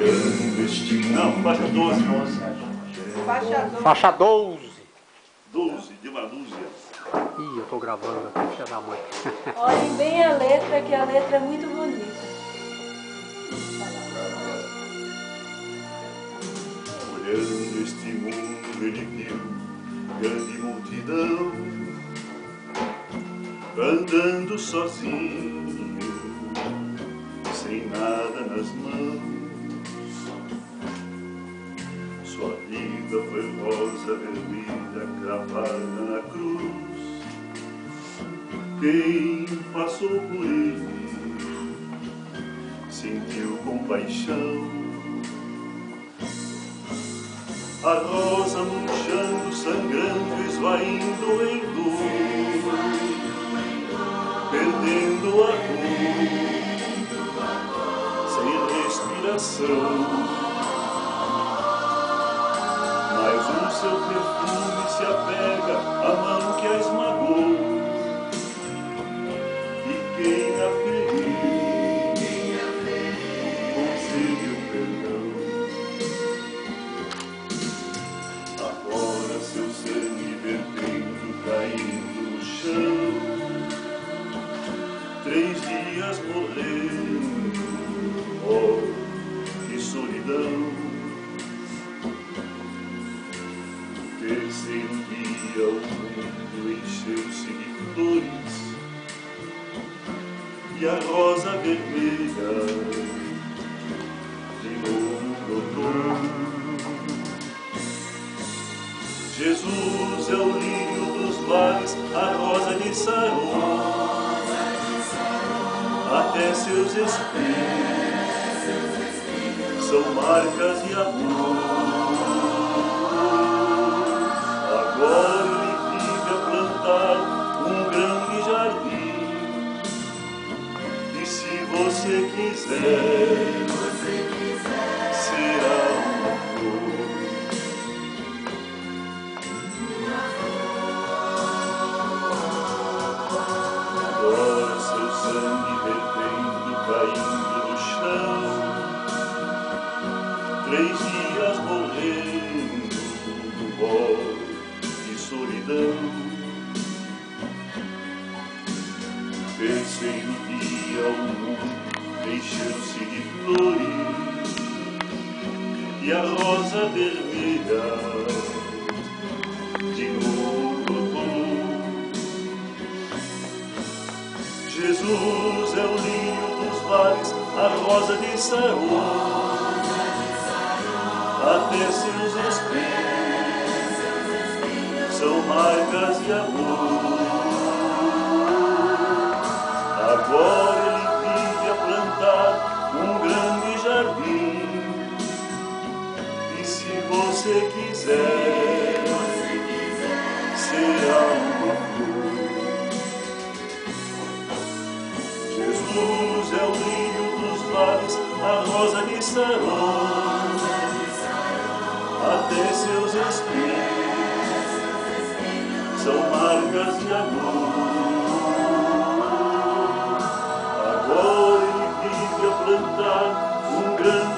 olhando este mundo. Não, faixa 12, moça. Faixa 12. 12, de uma dúzia. Ih, eu tô gravando aqui, filha da mãe. Olhem bem a letra, que a letra é muito bonita. Olhando este mundo, ele viu grande multidão, andando sozinho, sem nada nas mãos. Sua vida foi rosa vermelha cravada na cruz. Quem passou por ele sentiu compaixão. A rosa murchando, sangrando, esvaindo em dor, perdendo a cor, sem respiração. Mas o seu perfume se apega à mão que a esmagou, e quem a feriu conseguiu perdão. Agora seu sangue vertendo, caindo no chão, 3 dias morrendo, oh, que solidão. Terceiro dia o mundo encheu-se de flores, e a rosa vermelha de novo brotou. Jesus é o lírio dos vales, a rosa de Saron, até seus espinhos são marcas de amor. Agora ele vive a plantar um grande jardim, e se você quiser, será uma flor. Agora seu sangue vertendo, caindo no chão, 3 dias morrendo, oh, que solidão. Terceiro dia o mundo encheu-se de flores, e a rosa vermelha de novo brotou. Jesus é o lírio dos vales, a rosa de Saron, até seus espinhos são marcas de amor. Agora ele vive a plantar um grande jardim, e se você quiser, será uma flor. Jesus é o lírio dos vales, a rosa de Saron, até seus espinhos são marcas de amor. Agora ele vive a plantar um grande